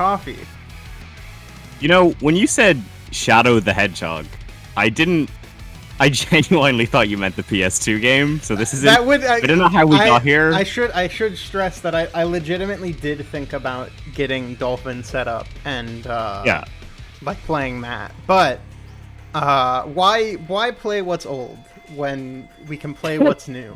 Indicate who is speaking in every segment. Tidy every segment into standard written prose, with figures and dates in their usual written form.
Speaker 1: coffee.
Speaker 2: You know, when you said Shadow the Hedgehog, I genuinely thought you meant the PS2 game. So this is I don't know how we got here.
Speaker 1: I should stress that I legitimately did think about getting Dolphin set up and like playing that. But why play what's old when we can play what's new?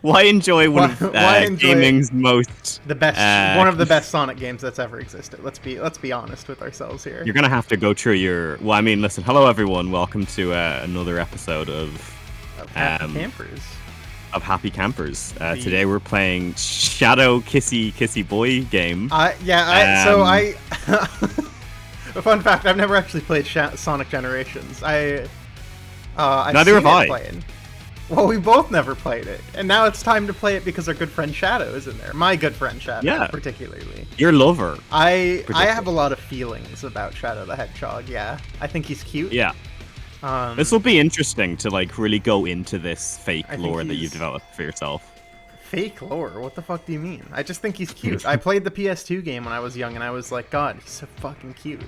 Speaker 2: Why enjoy one of gaming's most
Speaker 1: one of the best Sonic games that's ever existed? Let's be honest with ourselves here.
Speaker 2: You're gonna have to go through your. Well, I mean, listen. Hello, everyone. Welcome to another episode of
Speaker 1: Happy Campers.
Speaker 2: Of Happy Campers. Today we're playing Shadow Kissy Boy game.
Speaker 1: A fun fact: I've never actually played Sonic Generations.
Speaker 2: Neither have I.
Speaker 1: Playing. Well, we both never played it, and now it's time to play it because our good friend Shadow is in there. My good friend Shadow, particularly.
Speaker 2: Your lover.
Speaker 1: I have a lot of feelings about Shadow the Hedgehog. Yeah, I think he's cute.
Speaker 2: Yeah. This will be interesting to like really go into this fake lore that you've developed for yourself.
Speaker 1: Fake lore? What the fuck do you mean? I just think he's cute. I played the PS2 game when I was young, and I was like, God, he's so fucking cute.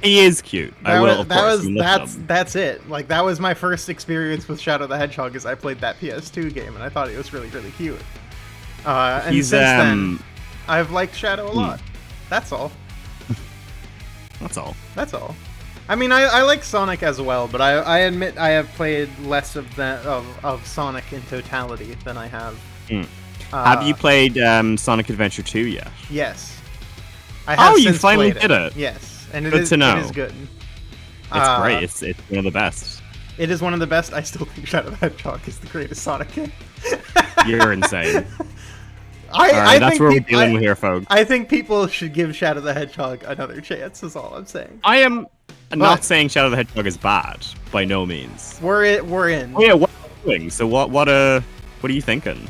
Speaker 2: He is cute.
Speaker 1: That's it. Like, that was my first experience with Shadow the Hedgehog, is I played that PS2 game, and I thought it was really, really cute. And since then, I've liked Shadow a lot. That's all.
Speaker 2: That's all.
Speaker 1: I mean, I like Sonic as well, but I admit I have played less of Sonic in totality than I have.
Speaker 2: Have you played Sonic Adventure 2 yet?
Speaker 1: Yes. I have
Speaker 2: you finally did it.
Speaker 1: Yes. And it
Speaker 2: good
Speaker 1: is,
Speaker 2: to know.
Speaker 1: It is good.
Speaker 2: It's great. It's one of the best.
Speaker 1: It is one of the best. I still think Shadow the Hedgehog is the greatest Sonic game.
Speaker 2: You're insane.
Speaker 1: That's
Speaker 2: what we're dealing with here, folks.
Speaker 1: I think people should give Shadow the Hedgehog another chance, is all I'm saying.
Speaker 2: I am not saying Shadow the Hedgehog is bad, by no means.
Speaker 1: We're in.
Speaker 2: Oh yeah, what are you doing? So what are you thinking?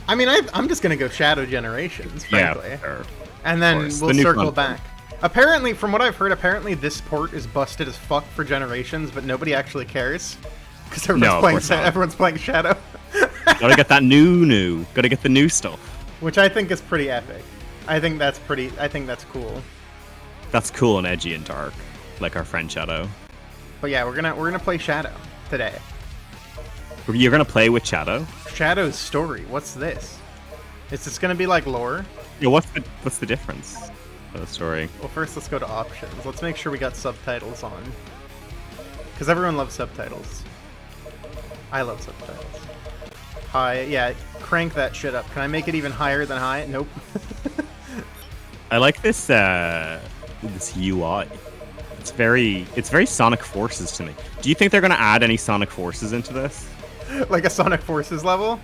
Speaker 1: I mean, I'm just going to go Shadow Generations, frankly.
Speaker 2: Yeah, sure.
Speaker 1: And then we'll circle back. Apparently, from what I've heard, this port is busted as fuck for Generations, but nobody actually cares. Because everyone's playing Shadow.
Speaker 2: Gotta get that new. Gotta get the new stuff.
Speaker 1: Which I think is pretty epic. I think that's cool.
Speaker 2: That's cool and edgy and dark. Like our friend Shadow.
Speaker 1: But yeah, we're gonna play Shadow today.
Speaker 2: You're gonna play with Shadow?
Speaker 1: Shadow's story. What's this? Is this gonna be like lore?
Speaker 2: Yeah, what's the difference? The story.
Speaker 1: Well, first let's go to options. Let's make sure we got subtitles on. Because everyone loves subtitles. I love subtitles. Hi, yeah, crank that shit up. Can I make it even higher than high? Nope.
Speaker 2: I like this this UI. It's very Sonic Forces to me. Do you think they're gonna add any Sonic Forces into this?
Speaker 1: Like a Sonic Forces level?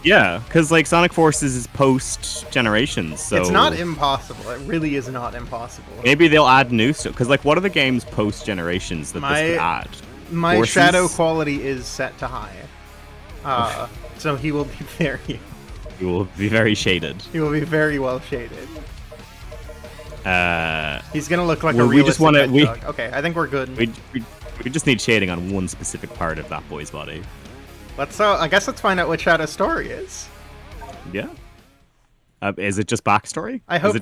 Speaker 2: Yeah, because like Sonic Forces is post Generations, so
Speaker 1: it's not impossible. It really is not impossible.
Speaker 2: Maybe they'll add new stuff. Because like, what are the games post Generations that this could add?
Speaker 1: My Forces? Shadow quality is set to high, so he will be very.
Speaker 2: He will be very shaded.
Speaker 1: He will be very well shaded. He's gonna look like a realistic
Speaker 2: we just want
Speaker 1: to. Okay, I think we're good.
Speaker 2: We just need shading on one specific part of that boy's body.
Speaker 1: I guess let's find out what Shadow's story is.
Speaker 2: Yeah. Is it just backstory?
Speaker 1: I hope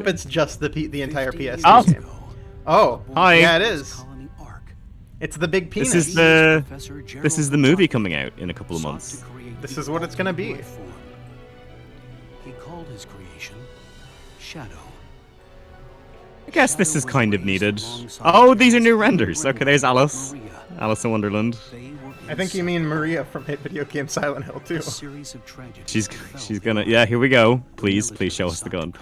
Speaker 1: it's just the entire PS game.
Speaker 2: Oh, hi.
Speaker 1: Yeah, it is. It's the big penis.
Speaker 2: This is the movie coming out in a couple of months.
Speaker 1: This is what it's gonna be.
Speaker 3: He called his creation Shadow.
Speaker 2: I guess this is kind of needed. Oh, these are new renders. Okay, there's Alice. Alice in Wonderland.
Speaker 1: I think you mean Maria from hit video game Silent Hill 2.
Speaker 2: She's gonna. Yeah, here we go. Please show us the gun.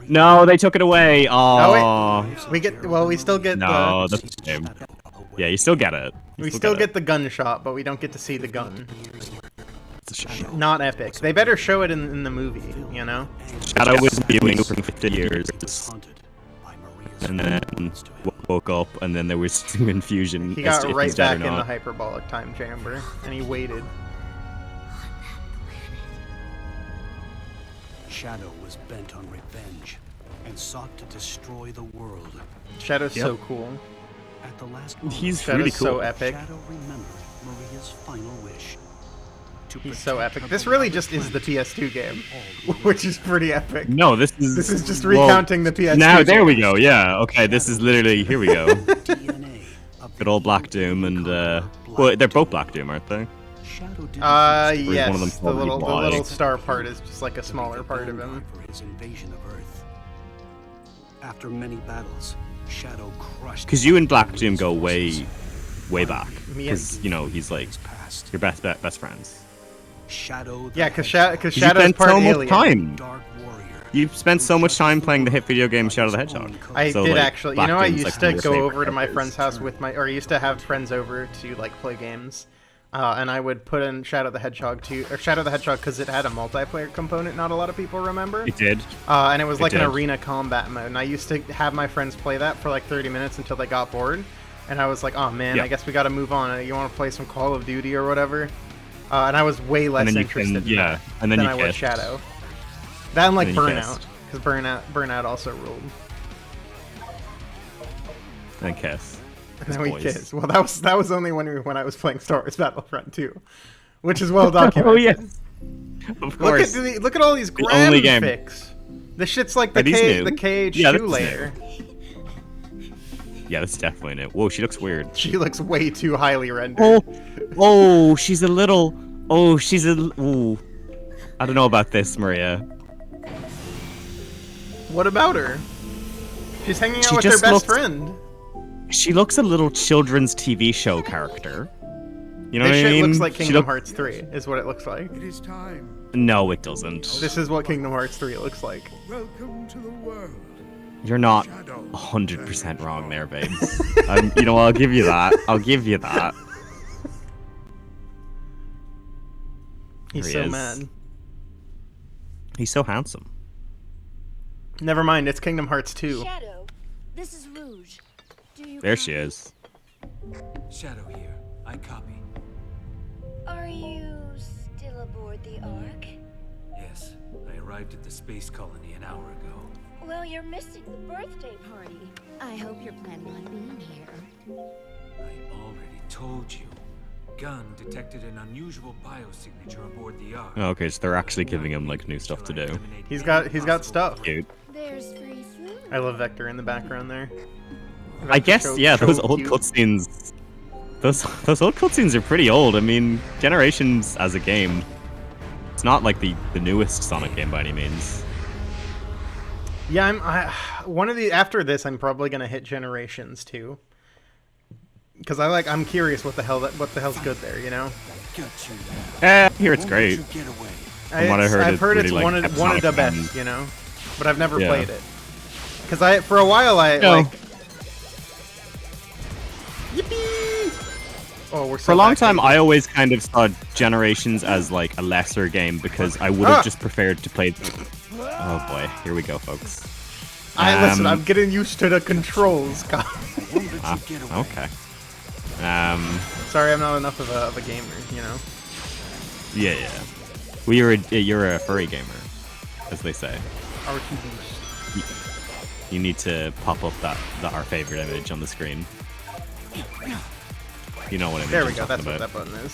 Speaker 2: No, they took it away. Oh,
Speaker 1: we still get.
Speaker 2: No, that's a shame. Yeah, you still get it.
Speaker 1: We still get the gunshot, but we don't get to see the gun.
Speaker 2: It's a shame.
Speaker 1: Not epic. They better show it in the movie, you know?
Speaker 2: Shadow was viewing for 50 years. And then woke up, and then there was some infusion.
Speaker 1: He got right back in the hyperbolic time chamber, and he waited.
Speaker 3: Shadow was bent on revenge, and sought to destroy the world.
Speaker 1: Shadow's so cool.
Speaker 3: At the last moment,
Speaker 2: he's really cool.
Speaker 1: So epic.
Speaker 3: Shadow remembered Maria's final wish.
Speaker 1: He's so epic. This really just is the PS2 game, which is pretty epic.
Speaker 2: No, this is
Speaker 1: just recounting the PS2
Speaker 2: Now,
Speaker 1: game.
Speaker 2: there we go, yeah. Okay, this is literally, here we go. Good old Black Doom and, well, they're both Black Doom, aren't they?
Speaker 1: Yes.
Speaker 2: One of them
Speaker 1: The
Speaker 2: probably
Speaker 1: little star part is just like a smaller part of him.
Speaker 3: For his invasion of Earth. After many battles, Shadow crushed.
Speaker 2: Because you and Black Doom go way back.
Speaker 1: Me
Speaker 2: Because,
Speaker 1: and-
Speaker 2: you know, he's like your best friends.
Speaker 3: Shadow.
Speaker 1: Yeah, because
Speaker 2: You
Speaker 1: Shadow's
Speaker 2: spent
Speaker 1: part
Speaker 2: so much
Speaker 1: alien.
Speaker 2: time.
Speaker 3: Dark Warrior.
Speaker 2: You've spent so much time playing the hit video game Shadow the Hedgehog.
Speaker 1: I
Speaker 2: So,
Speaker 1: did
Speaker 2: like,
Speaker 1: actually. You
Speaker 2: Black
Speaker 1: know, I
Speaker 2: Doom's,
Speaker 1: used
Speaker 2: like,
Speaker 1: to
Speaker 2: your
Speaker 1: go
Speaker 2: favorite
Speaker 1: over to my
Speaker 2: characters.
Speaker 1: friend's house with I used to have friends over to like play games, and I would put in Shadow the Hedgehog because it had a multiplayer component. Not a lot of people remember.
Speaker 2: It did.
Speaker 1: And it was like an
Speaker 2: did.
Speaker 1: arena combat mode. And I used to have my friends play that for like 30 minutes until they got bored. And I was like, oh man,
Speaker 2: Yeah.
Speaker 1: I guess we got to move on. You want to play some Call of Duty or whatever? And I was way less
Speaker 2: then you
Speaker 1: interested
Speaker 2: can-
Speaker 1: in
Speaker 2: yeah,
Speaker 1: that
Speaker 2: and then
Speaker 1: than
Speaker 2: you
Speaker 1: I was
Speaker 2: kissed.
Speaker 1: Shadow. That and like
Speaker 2: And then you
Speaker 1: Burnout,
Speaker 2: kissed.
Speaker 1: because Burnout also ruled.
Speaker 2: And Kiss.
Speaker 1: And then we
Speaker 2: boys.
Speaker 1: kissed. Well, that was only when I was playing Star Wars Battlefront 2, which is well documented.
Speaker 2: Oh, yes. Of course.
Speaker 1: Look at all these
Speaker 2: only game.
Speaker 1: graphics. This shit's like
Speaker 2: Are
Speaker 1: the
Speaker 2: these new?
Speaker 1: KH2
Speaker 2: Yeah, this is
Speaker 1: layer.
Speaker 2: Yeah, that's definitely new. Whoa, she looks weird.
Speaker 1: She looks way too highly rendered.
Speaker 2: Oh, she's a little. Oh, she's a. Ooh. I don't know about this, Maria.
Speaker 1: What about her? She's hanging out
Speaker 2: She
Speaker 1: with her
Speaker 2: just
Speaker 1: best
Speaker 2: looks-
Speaker 1: friend.
Speaker 2: She looks a little children's TV show character. You know
Speaker 1: This
Speaker 2: what I
Speaker 1: shit
Speaker 2: mean?
Speaker 1: looks like
Speaker 2: She
Speaker 1: Kingdom
Speaker 2: look-
Speaker 1: Hearts 3, is what it looks like.
Speaker 4: It is time.
Speaker 2: No, it doesn't.
Speaker 1: This is what Kingdom Hearts 3 looks like.
Speaker 4: Welcome to the world.
Speaker 2: You're not
Speaker 4: Shadow.
Speaker 2: 100% wrong there, babes. You know, I'll give you that. I'll give you that.
Speaker 1: He's
Speaker 2: There
Speaker 1: so
Speaker 2: he is.
Speaker 1: mad.
Speaker 2: He's so handsome.
Speaker 1: Never mind, it's Kingdom Hearts 2.
Speaker 5: Shadow, this is Rouge. Do you
Speaker 2: There
Speaker 5: copy?
Speaker 2: she is.
Speaker 6: Shadow here. I copy.
Speaker 5: Are you still aboard the Ark?
Speaker 6: Yes, I arrived at the space colony an hour ago.
Speaker 5: Well, you're missing the birthday party. I hope you're planning on being here.
Speaker 6: I already told you. Gun detected an unusual biosignature aboard the Ark.
Speaker 2: Oh, okay, so they're actually giving him like new stuff to do.
Speaker 1: He's got stuff.
Speaker 2: Cute.
Speaker 5: There's free food.
Speaker 1: I love Vector in the background there.
Speaker 2: I guess,
Speaker 1: So-
Speaker 2: yeah,
Speaker 1: so
Speaker 2: those old
Speaker 1: cute.
Speaker 2: cutscenes. Those old cutscenes are pretty old. I mean, Generations as a game, it's not like the newest Sonic game by any means.
Speaker 1: Yeah, after this, I'm probably gonna hit Generations too. Because I'm curious what the hell's good there, you know?
Speaker 2: I hear it's great.
Speaker 3: Get away.
Speaker 2: From what I heard,
Speaker 1: I've
Speaker 2: it's
Speaker 1: heard
Speaker 2: really,
Speaker 1: it's
Speaker 2: like,
Speaker 1: one of the
Speaker 2: episodic
Speaker 1: best,
Speaker 2: and-
Speaker 1: you know? But I've never
Speaker 2: Yeah.
Speaker 1: played it. Because for a while
Speaker 2: No.
Speaker 1: like... Yippee! Oh, we're so
Speaker 2: For a long
Speaker 1: back
Speaker 2: time,
Speaker 1: in.
Speaker 2: I always kind of saw Generations as like a lesser game because I would have just preferred to play. Oh boy, here we go, folks.
Speaker 1: Listen, I'm getting used to the controls, God.
Speaker 2: Okay.
Speaker 1: Sorry, I'm not enough of a gamer, you know?
Speaker 2: Yeah. Well, you're a furry gamer, as they say.
Speaker 1: RTBs.
Speaker 2: You need to pop up that our favorite image on the screen. You know what I mean?
Speaker 1: There we go, that's what that button is.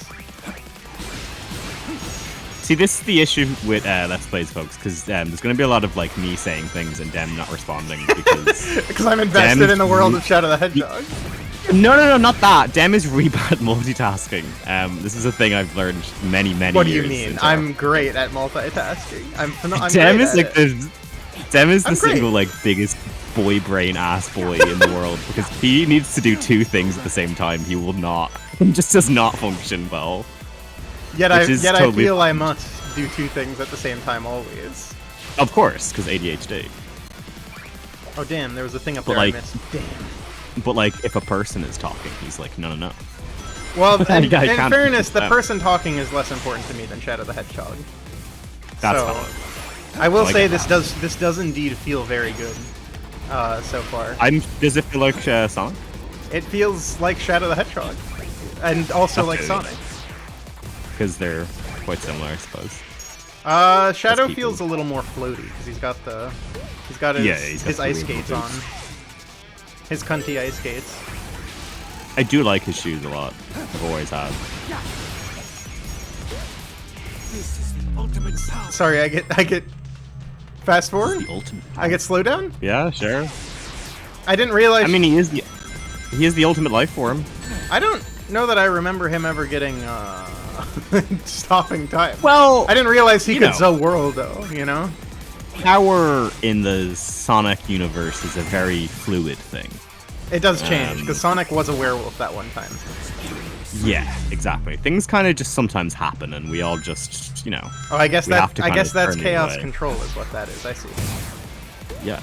Speaker 2: See, this is the issue with Let's Plays, folks, because there's going to be a lot of like me saying things and Dem not responding because.
Speaker 1: Because I'm invested in the world of Shadow the Hedgehog.
Speaker 2: No, not that. Dem is really bad at multitasking. This is a thing I've learned many
Speaker 1: What do
Speaker 2: years.
Speaker 1: you mean?
Speaker 2: into-
Speaker 1: I'm great at multitasking. I'm
Speaker 2: Dem
Speaker 1: great
Speaker 2: is
Speaker 1: at
Speaker 2: like
Speaker 1: it.
Speaker 2: Dem is the
Speaker 1: I'm great.
Speaker 2: single like biggest boy brain ass boy in the world because he needs to do two things at the same time. He will not. He just does not function well.
Speaker 1: Yet
Speaker 2: which is
Speaker 1: I
Speaker 2: totally
Speaker 1: feel I
Speaker 2: fine.
Speaker 1: must do two things at the same time always.
Speaker 2: Of course, because ADHD.
Speaker 1: Oh damn, there was a thing up
Speaker 2: But,
Speaker 1: there
Speaker 2: like-
Speaker 1: I missed. Damn.
Speaker 2: But like, if a person is talking, he's like, no.
Speaker 1: Well, in
Speaker 2: Yeah, I can't
Speaker 1: fairness, the
Speaker 2: do that.
Speaker 1: person talking is less important to me than Shadow the Hedgehog.
Speaker 2: That's
Speaker 1: So,
Speaker 2: valid.
Speaker 1: I will
Speaker 2: I
Speaker 1: say
Speaker 2: get
Speaker 1: this does indeed feel very good so far.
Speaker 2: Does it feel like Sonic?
Speaker 1: It feels like Shadow the Hedgehog, and also like
Speaker 2: Okay.
Speaker 1: Sonic.
Speaker 2: Because they're quite similar, I suppose.
Speaker 1: Shadow
Speaker 2: keep
Speaker 1: feels a
Speaker 2: them.
Speaker 1: little more floaty because he's got his,
Speaker 2: Yeah, he's got
Speaker 1: his
Speaker 2: the
Speaker 1: ice
Speaker 2: weird
Speaker 1: skates
Speaker 2: boots.
Speaker 1: on. His cunty ice skates.
Speaker 2: I do like his shoes a lot. I've always have.
Speaker 6: This is the ultimate power.
Speaker 1: Sorry, I get fast forward.
Speaker 2: The ultimate.
Speaker 1: I get slow down.
Speaker 2: Yeah, sure.
Speaker 1: I didn't realize.
Speaker 2: I mean, he is the ultimate life form.
Speaker 1: I don't know that I remember him ever getting stopping time.
Speaker 2: Well,
Speaker 1: I didn't realize he could
Speaker 2: know.
Speaker 1: world though. You know.
Speaker 2: Power in the Sonic universe is a very fluid thing.
Speaker 1: It does change because Sonic was a werewolf that one time.
Speaker 2: Yeah, exactly. Things kind of just sometimes happen, and we all just, you know.
Speaker 1: Oh, I guess that's
Speaker 2: turn the
Speaker 1: chaos
Speaker 2: way.
Speaker 1: control is what that is. I see.
Speaker 2: Yeah.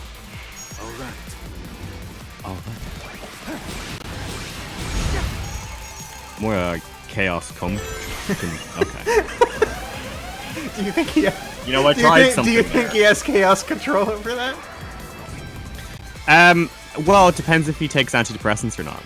Speaker 6: All right.
Speaker 2: More chaos come. Okay.
Speaker 1: Do you think he?
Speaker 2: You know, I tried something.
Speaker 1: Do you think he has chaos control over that?
Speaker 2: Well, it depends if he takes antidepressants or not.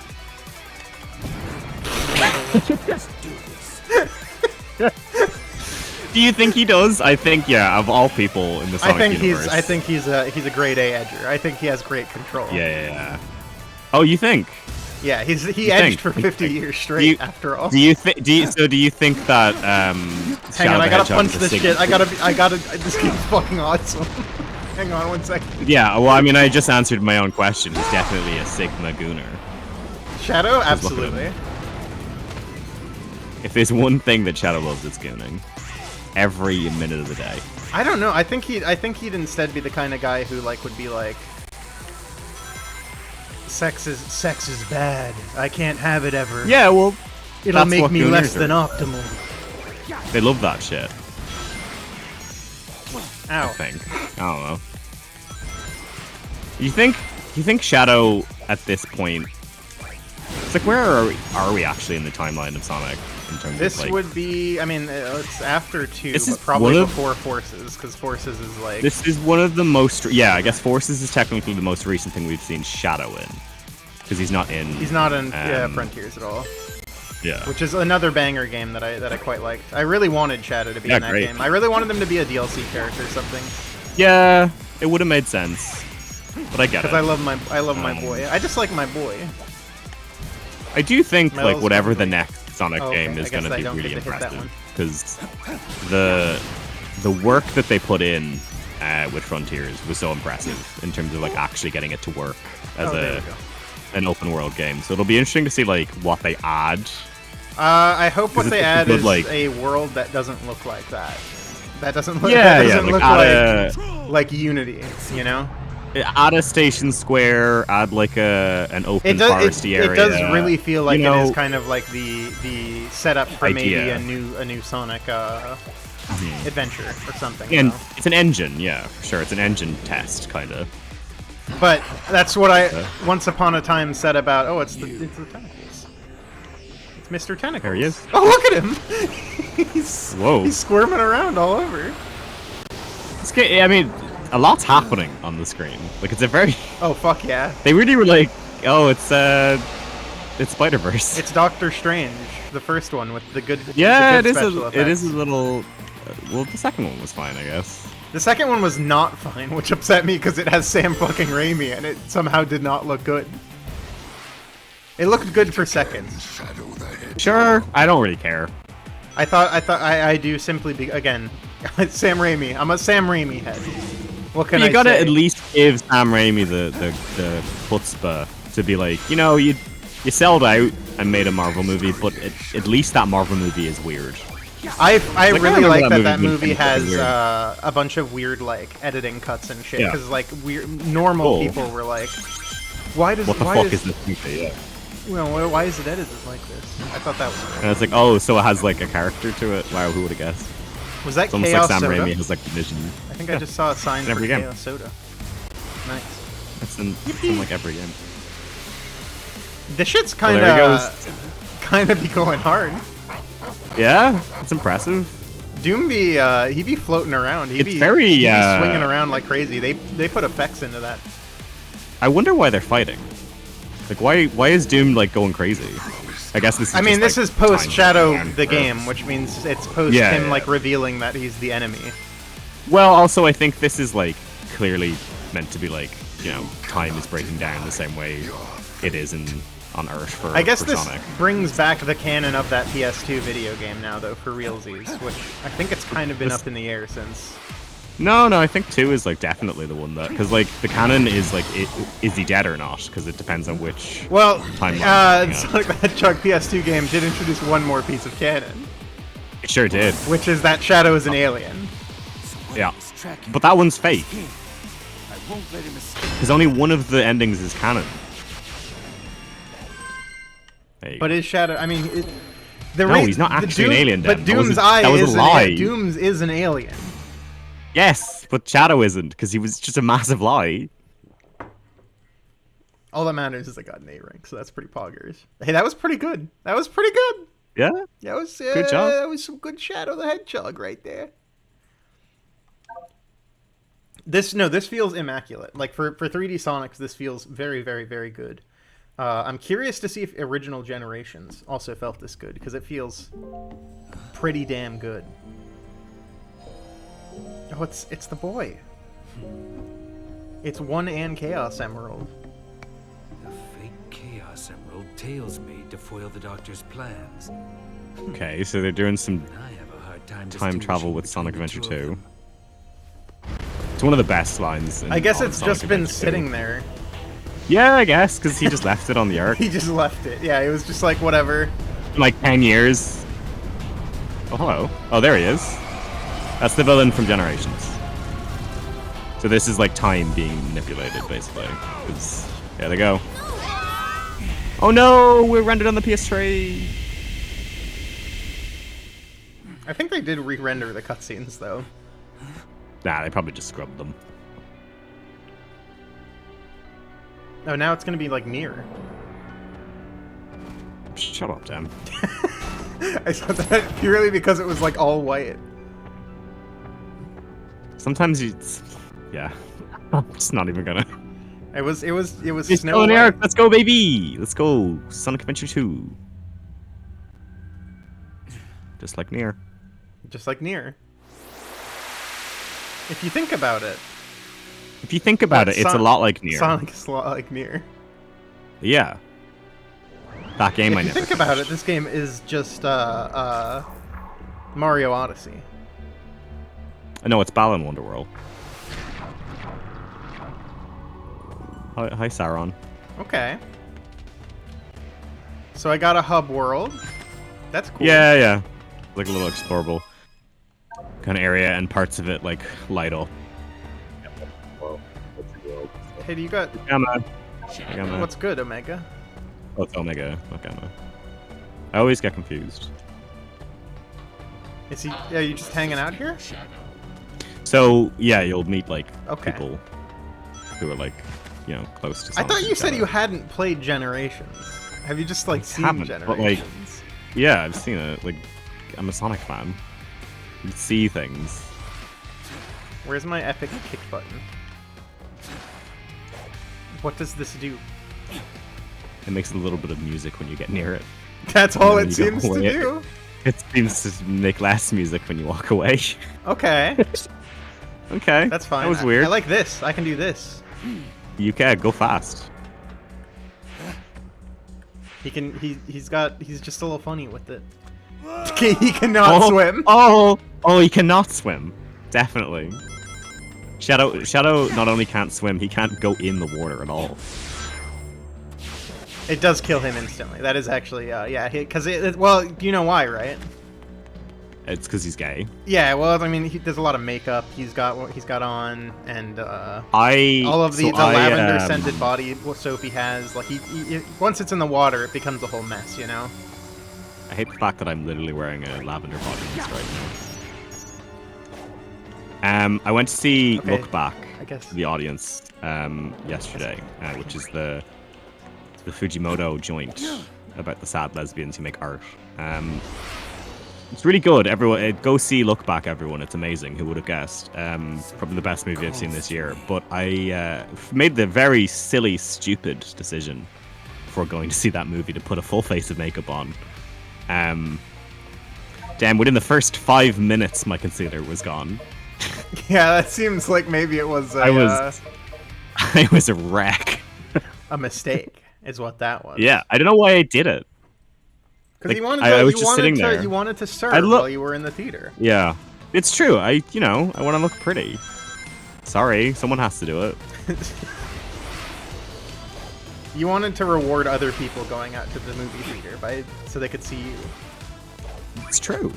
Speaker 2: Do you think he does? I think, yeah, of all people in the Sonic universe.
Speaker 1: I think he's a grade A edger. I think he has great control.
Speaker 2: Yeah. Oh, you think?
Speaker 1: Yeah, he edged for 50 years straight. After all.
Speaker 2: Do you think that
Speaker 1: Hang on, I gotta punch this shit. I gotta. This game's fucking awesome. Hang on 1 second.
Speaker 2: Yeah, well, I mean, I just answered my own question. He's definitely a Sigma Gooner.
Speaker 1: Shadow, absolutely.
Speaker 2: If there's one thing that Shadow loves, it's gooning. Every minute of the day.
Speaker 1: I don't know. I think he'd instead be the kind of guy who would be like, sex is bad. I can't have it ever.
Speaker 2: Yeah, well,
Speaker 1: it'll make me less than optimal.
Speaker 2: They love that shit.
Speaker 1: Ow.
Speaker 2: I think. I don't know. You think Shadow at this point? It's like, where are we actually in the timeline of Sonic in terms
Speaker 1: this
Speaker 2: of
Speaker 1: would be, I mean, it's after 2,
Speaker 2: this
Speaker 1: but
Speaker 2: is
Speaker 1: probably before Forces, because Forces is like.
Speaker 2: This is one of the most. Yeah, I guess Forces is technically the most recent thing we've seen Shadow in, because he's not in.
Speaker 1: He's not in Frontiers at all.
Speaker 2: Yeah.
Speaker 1: Which is another banger game that I quite liked. I really wanted Shadow to be in that
Speaker 2: great.
Speaker 1: game. I really wanted him to be a DLC character or something.
Speaker 2: Yeah, it would have made sense. But I get it.
Speaker 1: Because I love my boy. I just like my boy.
Speaker 2: I do think
Speaker 1: Mel's
Speaker 2: whatever the
Speaker 1: probably-
Speaker 2: next Sonic game is going to be really
Speaker 1: get to hit that
Speaker 2: impressive, because the work that they put in with Frontiers was so impressive in terms of actually getting it to work as an open world game. So it'll be interesting to see what they add.
Speaker 1: I hope what they add is a world that doesn't look like that. That doesn't look. Like Unity, you know.
Speaker 2: Add a station square. Add an open foresty area.
Speaker 1: It does really feel like it is kind of like the setup for maybe a new Sonic adventure or something.
Speaker 2: And it's an engine, yeah, for sure. It's an engine test, kind of.
Speaker 1: But that's what I once upon a time said about. Oh, it's the tentacles. It's Mr. Tentacles.
Speaker 2: There he is.
Speaker 1: Oh, look at him! He's squirming around all over.
Speaker 2: I mean, a lot's happening on the screen. It's a very.
Speaker 1: Oh fuck yeah!
Speaker 2: They really were like, oh, it's Spider-Verse.
Speaker 1: It's Doctor Strange, the first one with the good.
Speaker 2: Yeah,
Speaker 1: the good
Speaker 2: it is a little. Well, the second one was fine, I guess.
Speaker 1: The second one was not fine, which upset me because it has Sam fucking Raimi and it somehow did not look good. It looked good for seconds.
Speaker 2: Sure, I don't really care.
Speaker 1: I do simply be again, Sam Raimi. I'm a Sam Raimi head. What can I say?
Speaker 2: You gotta at least give Sam Raimi the chutzpah to be like, you sold out and made a Marvel movie, but at least that Marvel movie is weird.
Speaker 1: I really like that
Speaker 2: movie
Speaker 1: movie has a bunch of weird editing cuts and shit, because normal people were like, what the fuck
Speaker 2: is this movie? Yeah.
Speaker 1: Well, why is it edited like this? I thought that was weird.
Speaker 2: And it's like, oh, so it has a character to it. Wow, who would have guessed?
Speaker 1: Was that
Speaker 2: it's almost
Speaker 1: Chaos
Speaker 2: like Sam
Speaker 1: Soda?
Speaker 2: Raimi has the vision.
Speaker 1: I think I just saw a sign for
Speaker 2: game.
Speaker 1: Chaos Soda. Nice.
Speaker 2: It's in every game.
Speaker 1: This shit's kind of be going hard.
Speaker 2: Yeah, it's impressive.
Speaker 1: Doom he be floating around. He be swinging around like crazy. They put effects into that.
Speaker 2: I wonder why they're fighting. Why is Doom going crazy? I guess this is.
Speaker 1: This is post Shadow the game, which means it's post him revealing that he's the enemy.
Speaker 2: Well, also I think this is clearly meant to be time is breaking down the same way it is in on Earth for
Speaker 1: I guess
Speaker 2: for
Speaker 1: this
Speaker 2: Sonic.
Speaker 1: brings back the canon of that PS2 video game now, though, for realsies, which I think it's kind of been up in the air since.
Speaker 2: No, I think 2 is like definitely the one that, because like the canon is like, is he dead or not? Because it depends on which.
Speaker 1: Well,
Speaker 2: timeline.
Speaker 1: Sonic the Hedgehog PS2 game did introduce one more piece of canon,
Speaker 2: It sure did.
Speaker 1: which is that Shadow is an alien.
Speaker 2: Yeah, but that one's fake.
Speaker 3: I won't let him escape.
Speaker 2: Because only one of the endings is canon. There you
Speaker 1: But
Speaker 2: go.
Speaker 1: is Shadow? I mean,
Speaker 2: No, he's not actually an alien,
Speaker 1: But
Speaker 2: then. That was
Speaker 1: Doom's
Speaker 2: a-
Speaker 1: eye
Speaker 2: that was a
Speaker 1: is
Speaker 2: lie.
Speaker 1: Doom's is an alien.
Speaker 2: Yes, but Shadow isn't, because he was just a massive lie.
Speaker 1: All that matters is I got an A rank, so that's pretty poggers. Hey, that was pretty good. That was pretty good.
Speaker 2: Yeah?
Speaker 1: That was
Speaker 2: Good job.
Speaker 1: That was some good Shadow the Hedgehog right there. This feels immaculate. Like for 3D Sonics, this feels very, very, very good. I'm curious to see if original generations also felt this good, because it feels pretty damn good. Oh, it's the boy. It's 1 and Chaos Emerald.
Speaker 6: The fake Chaos Emerald Tails made to foil the Doctor's plans.
Speaker 2: Okay, so they're doing some
Speaker 6: And I have a hard time
Speaker 2: time travel
Speaker 6: distinguishing
Speaker 2: with Sonic
Speaker 6: between
Speaker 2: Adventure
Speaker 6: the two
Speaker 2: 2.
Speaker 6: of them.
Speaker 2: It's one of the best lines.
Speaker 1: I guess
Speaker 2: on
Speaker 1: it's
Speaker 2: Sonic
Speaker 1: just been
Speaker 2: Adventure 2.
Speaker 1: sitting there.
Speaker 2: Yeah, I guess, because he just left it on the arc.
Speaker 1: He just left it. Yeah, it was just like, whatever.
Speaker 2: Like 10 years. Oh, hello. Oh, there he is. That's the villain from Generations. So this is like time being manipulated, basically. 'Cause there they go. Oh no, we're rendered on the PS3.
Speaker 1: I think they did re-render the cutscenes, though.
Speaker 2: Nah, they probably just scrubbed them.
Speaker 1: Oh, now it's gonna be like Nier.
Speaker 2: Shut up, Dan.
Speaker 1: I said that purely because it was like all white.
Speaker 2: Sometimes it's... Yeah. I'm just not even gonna...
Speaker 1: It was
Speaker 2: It's
Speaker 1: Snow
Speaker 2: still in the
Speaker 1: White.
Speaker 2: arc. Let's go, baby! Let's go. Sonic Adventure 2. Just like Nier.
Speaker 1: Just like Nier. If you think about it,
Speaker 2: If you think about it, it's a lot like Nier.
Speaker 1: Sonic is a lot like Nier.
Speaker 2: Yeah. That game I
Speaker 1: If you
Speaker 2: never
Speaker 1: think about it,
Speaker 2: finished.
Speaker 1: this game is just Mario Odyssey.
Speaker 2: No, it's Balan Wonderworld. Hi, Sauron.
Speaker 1: Okay. So I got a hub world. That's cool.
Speaker 2: Yeah. Like a little explorable kind of area, and parts of it like light up.
Speaker 1: Hey, do you got
Speaker 2: Gamma.
Speaker 1: what's good, Omega?
Speaker 2: Oh, it's Omega, not Gamma. I always get confused.
Speaker 1: Is he? Yeah, you just hanging out here?
Speaker 2: So yeah, you'll meet like
Speaker 1: Okay.
Speaker 2: people who are like, you know, close to.
Speaker 1: I
Speaker 2: Sonic
Speaker 1: thought
Speaker 2: and
Speaker 1: you said
Speaker 2: Shadow.
Speaker 1: you hadn't played Generations. Have you just like seen
Speaker 2: haven't,
Speaker 1: Generations?
Speaker 2: but, like, Yeah, I've seen it. Like, I'm a Sonic fan. You see things.
Speaker 1: Where's my epic kick button? What does this do?
Speaker 2: It makes a little bit of music when you get near it.
Speaker 1: That's all
Speaker 2: then
Speaker 1: it
Speaker 2: you go
Speaker 1: seems to
Speaker 2: away.
Speaker 1: do.
Speaker 2: It seems to make less music when you walk away.
Speaker 1: Okay,
Speaker 2: Okay,
Speaker 1: that's fine.
Speaker 2: That was weird.
Speaker 1: I like this. I can do this.
Speaker 2: You can go fast.
Speaker 1: He can. He's just a little funny with it. He cannot swim.
Speaker 2: Oh, he cannot swim. Definitely. Shadow not only can't swim, he can't go in the water at all.
Speaker 1: It does kill him instantly. That is actually, yeah, because well, you know why, right?
Speaker 2: It's because he's gay.
Speaker 1: Yeah, well, I mean, there's a lot of makeup he's got on, and all of the
Speaker 2: I,
Speaker 1: lavender scented body soap he has. Like he once it's in the water, it becomes a whole mess, you know.
Speaker 2: I hate the fact that I'm literally wearing a lavender body mist right now. I went to see
Speaker 1: Okay,
Speaker 2: Look Back
Speaker 1: I guess.
Speaker 2: to the audience yesterday, which is the Fujimoto joint about the sad lesbians who make art. It's really good. Everyone, go see Look Back, everyone. It's amazing. Who would have guessed? Probably the best movie I've seen this year. But I made the very silly, stupid decision before going to see that movie to put a full face of makeup on. Damn, within the first 5 minutes, my concealer was gone.
Speaker 1: Yeah, that seems like maybe it was
Speaker 2: I was a wreck.
Speaker 1: a mistake. is what that was.
Speaker 2: Yeah, I don't know why I did it.
Speaker 1: Because
Speaker 2: Like,
Speaker 1: you wanted
Speaker 2: I
Speaker 1: to,
Speaker 2: was just sitting there.
Speaker 1: you wanted to serve
Speaker 2: I
Speaker 1: while you were in the theater.
Speaker 2: Yeah, it's true. I want to look pretty. Sorry, someone has to do it.
Speaker 1: You wanted to reward other people going out to the movie theater so they could see you.
Speaker 2: It's true.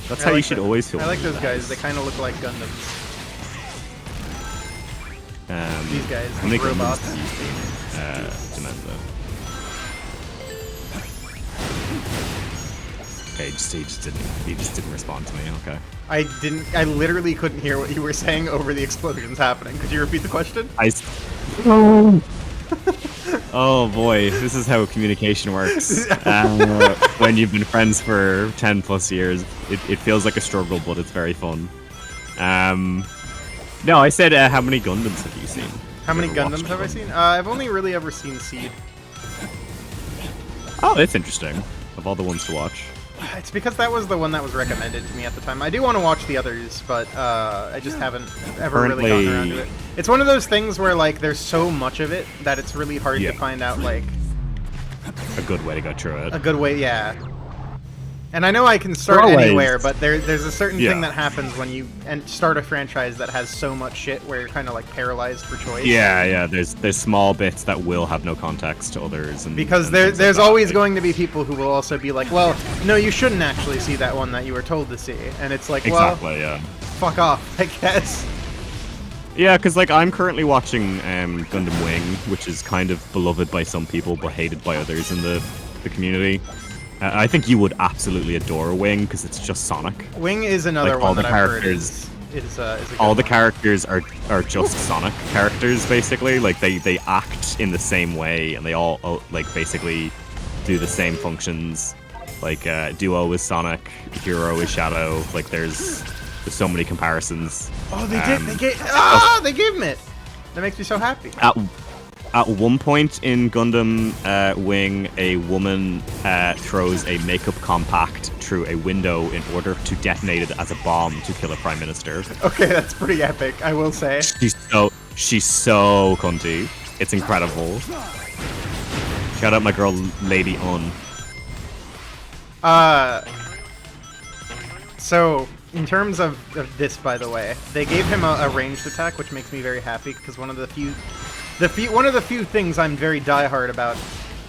Speaker 2: That's
Speaker 1: I
Speaker 2: how you
Speaker 1: like
Speaker 2: should
Speaker 1: the-
Speaker 2: always feel.
Speaker 1: I like those guys. They kind of look like Gundams. These guys,
Speaker 2: how many
Speaker 1: these robots.
Speaker 2: Demenza. Okay, he just didn't respond to me. Okay.
Speaker 1: I literally couldn't hear what you were saying over the explosions happening. Could you repeat the question?
Speaker 2: Oh boy, this is how communication works. When you've been friends for 10 plus years, it feels like a struggle, but it's very fun. No, I said, how many Gundams have you seen?
Speaker 1: How many
Speaker 2: You ever
Speaker 1: Gundams
Speaker 2: watched
Speaker 1: have I
Speaker 2: one?
Speaker 1: seen? I've only really ever seen Seed.
Speaker 2: Oh, that's interesting. Of all the ones to watch.
Speaker 1: It's because that was the one that was recommended to me at the time. I do want to watch the others, but I just haven't ever really gotten around to it. It's one of those things where like there's so much of it that it's really hard to find out like
Speaker 2: a good way to go through it.
Speaker 1: a good way. Yeah. And I know I can start anywhere, but there's a certain thing that happens when you start a franchise that has so much shit where you're kind of like paralyzed for choice.
Speaker 2: Yeah. There's small bits that will have no context to others, and
Speaker 1: because there's always going to be people who will also be like, well, no, you shouldn't actually see that one that you were told to see, and it's like,
Speaker 2: exactly,
Speaker 1: well, fuck off, I guess.
Speaker 2: Yeah, because like I'm currently watching Gundam Wing, which is kind of beloved by some people but hated by others in the community. I think you would absolutely adore Wing because it's just Sonic.
Speaker 1: Wing is another one that I've heard is a good
Speaker 2: all the
Speaker 1: one.
Speaker 2: characters are just Sonic characters basically. Like they act in the same way and they all like basically do the same functions. Like Duo is Sonic, Hero is Shadow. Like there's so many comparisons.
Speaker 1: Oh, they they gave him it. That makes me so happy.
Speaker 2: At one point in Gundam Wing, a woman throws a makeup compact through a window in order to detonate it as a bomb to kill a prime minister.
Speaker 1: Okay, that's pretty epic, I will say.
Speaker 2: She's so cunty. It's incredible. Shout out my girl, Lady Un.
Speaker 1: So, in terms of this, by the way, they gave him a ranged attack, which makes me very happy because one of the few things I'm very diehard about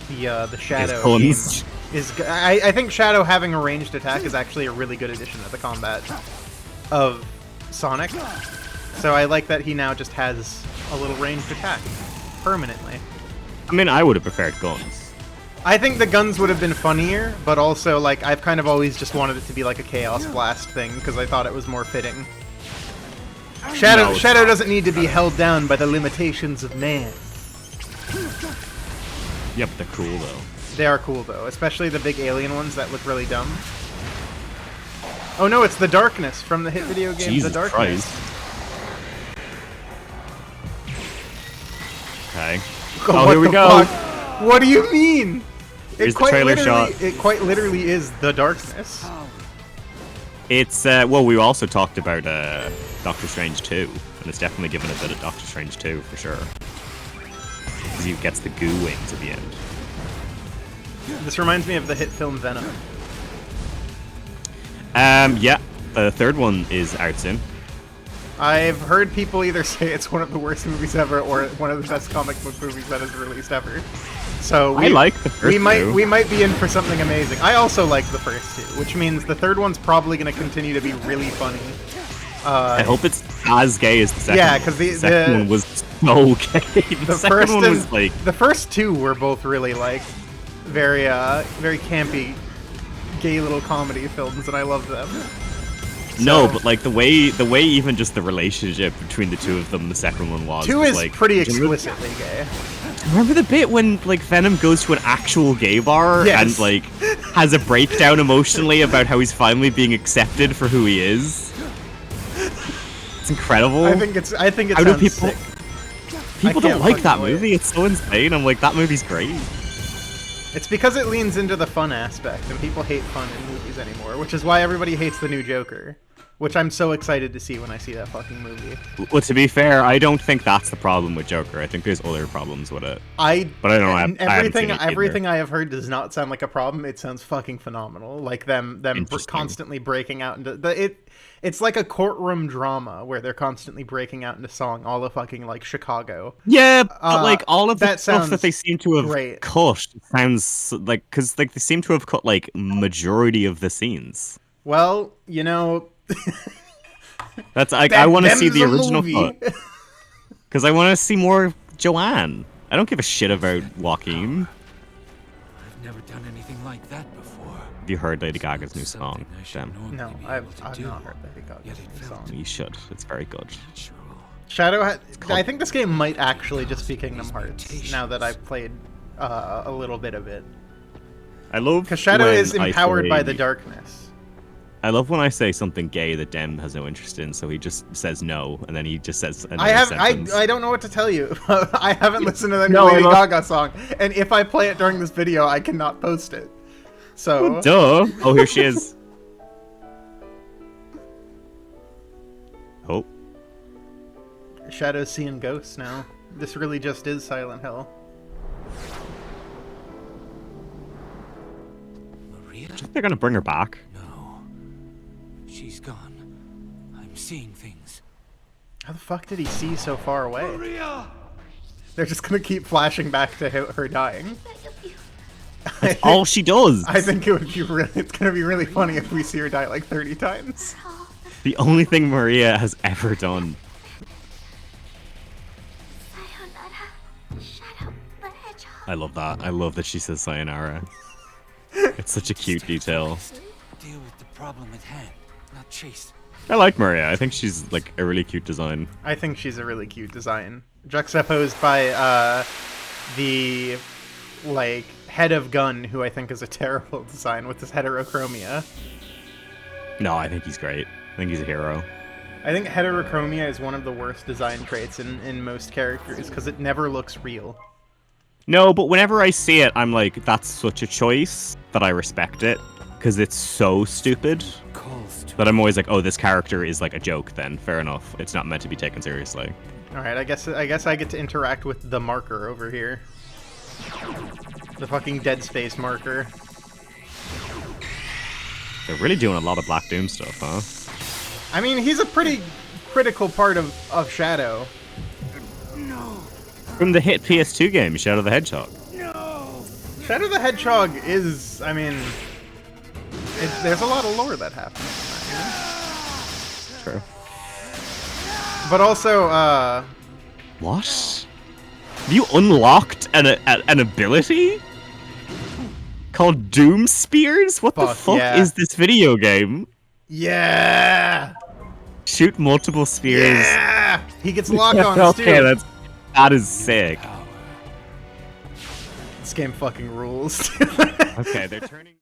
Speaker 1: the Shadow game is I think Shadow having a ranged attack is actually a really good addition to the combat of Sonic. So I like that he now just has a little ranged attack permanently.
Speaker 2: I mean, I would have preferred guns.
Speaker 1: I think the guns would have been funnier, but also like I've kind of always just wanted it to be like a Chaos Blast thing because I thought it was more fitting. Shadow doesn't need to be held down by the limitations of man.
Speaker 2: Yep, they're cool though.
Speaker 1: They are cool though, especially the big alien ones that look really dumb. Oh no, it's the Darkness from the hit video game
Speaker 2: Jesus
Speaker 1: The Darkness.
Speaker 2: Christ. Okay.
Speaker 1: Oh,
Speaker 2: here we go.
Speaker 1: Fuck? What do you mean?
Speaker 2: Here's the trailer shot.
Speaker 1: It quite literally is The Darkness.
Speaker 2: It's well, we also talked about Doctor Strange 2, and it's definitely given a bit of Doctor Strange 2 for sure. Because he gets the goo wings at the end.
Speaker 1: This reminds me of the hit film Venom.
Speaker 2: Yeah, the third one is out soon.
Speaker 1: I've heard people either say it's one of the worst movies ever or one of the best comic book movies that is released ever. So
Speaker 2: I like the first two.
Speaker 1: We might be in for something amazing. I also like the first two, which means the third one's probably going to continue to be really funny.
Speaker 2: I hope it's as gay as the second one.
Speaker 1: Yeah, because the
Speaker 2: second one was so gay. The second one was like...
Speaker 1: The first two were both really like very campy, gay little comedy films, and I loved them.
Speaker 2: No, but like the way even just the relationship between the two of them, the second one was.
Speaker 1: Two is
Speaker 2: like,
Speaker 1: pretty explicitly gay.
Speaker 2: Remember the bit when like Venom goes to an actual gay bar and like has a breakdown emotionally about how he's finally being accepted for who he is? It's incredible.
Speaker 1: I think it
Speaker 2: how
Speaker 1: sounds
Speaker 2: do people
Speaker 1: sick.
Speaker 2: People don't like that movie. It's so insane. I'm like, that movie's great.
Speaker 1: It's because it leans into the fun aspect, and people hate fun in movies anymore, which is why everybody hates the new Joker. which I'm so excited to see when I see that fucking movie.
Speaker 2: Well, to be fair, I don't think that's the problem with Joker. I think there's other problems with it. But I don't know.
Speaker 1: Everything I have heard does not sound like a problem. It sounds fucking phenomenal. Like them constantly breaking out into it's like a courtroom drama where they're constantly breaking out into song all of fucking like Chicago.
Speaker 2: Yeah, but like all of the
Speaker 1: that
Speaker 2: stuff that they seem to have
Speaker 1: great.
Speaker 2: cut sounds like, because like they seem to have cut like majority of the scenes.
Speaker 1: Well, you know,
Speaker 2: that's I want to see the
Speaker 1: them's a
Speaker 2: original
Speaker 1: movie.
Speaker 2: cut because I want to see more Joanne. I don't give a shit about Joaquin.
Speaker 6: I've never done anything like that before.
Speaker 2: Have you heard Lady Gaga's new song? Damn.
Speaker 1: No, I've not heard Lady Gaga's new song.
Speaker 2: You should. It's very good.
Speaker 1: Shadow. I think this game might actually just be Kingdom Hearts. Now that I've played a little bit of it,
Speaker 2: I love
Speaker 1: because Shadow
Speaker 2: when
Speaker 1: is empowered by
Speaker 2: say-
Speaker 1: the darkness.
Speaker 2: I love when I say something gay that Dem has no interest in, so he just says no, and then he just says another sentence.
Speaker 1: I don't know what to tell you. I haven't listened to the new
Speaker 2: No,
Speaker 1: Lady Gaga song, and if I play it during this video, I cannot post it. So
Speaker 2: Duh! Oh, here she is. Oh.
Speaker 1: Shadow's seeing ghosts now. This really just is Silent Hill.
Speaker 6: Maria?
Speaker 2: They're gonna bring her back.
Speaker 6: No. She's gone. I'm seeing things.
Speaker 1: How the fuck did he see so far away?
Speaker 6: Maria!
Speaker 1: They're just gonna keep flashing back to her dying.
Speaker 2: That's all she does.
Speaker 1: I think it would be it's gonna be really funny if we see her die like 30 times.
Speaker 2: The only thing Maria has ever done.
Speaker 5: Shadow the hedgehog.
Speaker 2: I love that. I love that she says sayonara. It's such a cute detail.
Speaker 6: Deal with the problem at hand, not chase.
Speaker 2: I like Maria. I think she's like a really cute design.
Speaker 1: I think she's a really cute design. Juxtaposed by the like head of gun, who I think is a terrible design with this heterochromia.
Speaker 2: No, I think he's great. I think he's a hero.
Speaker 1: I think heterochromia is one of the worst design traits in most characters because it never looks real.
Speaker 2: No, but whenever I see it, I'm like, that's such a choice that I respect it because it's so stupid. But I'm always like, oh, this character is like a joke then. Fair enough. It's not meant to be taken seriously.
Speaker 1: Alright, I guess I get to interact with the marker over here. The fucking Dead Space marker.
Speaker 2: They're really doing a lot of Black Doom stuff, huh?
Speaker 1: I mean, he's a pretty critical part of Shadow.
Speaker 2: From the hit PS2 game, Shadow the Hedgehog.
Speaker 1: Shadow the Hedgehog is, I mean, there's a lot of lore that happens in that game.
Speaker 2: True.
Speaker 1: But also,
Speaker 2: What? Have you unlocked an ability called Doom Spears? What the
Speaker 1: Fuck,
Speaker 2: fuck
Speaker 1: yeah.
Speaker 2: is this video game?
Speaker 1: yeah!
Speaker 2: Shoot multiple spears.
Speaker 1: Yeah! He gets locked on
Speaker 2: Okay,
Speaker 1: too.
Speaker 2: that is sick.
Speaker 1: This game fucking rules.
Speaker 2: Okay, they're turning.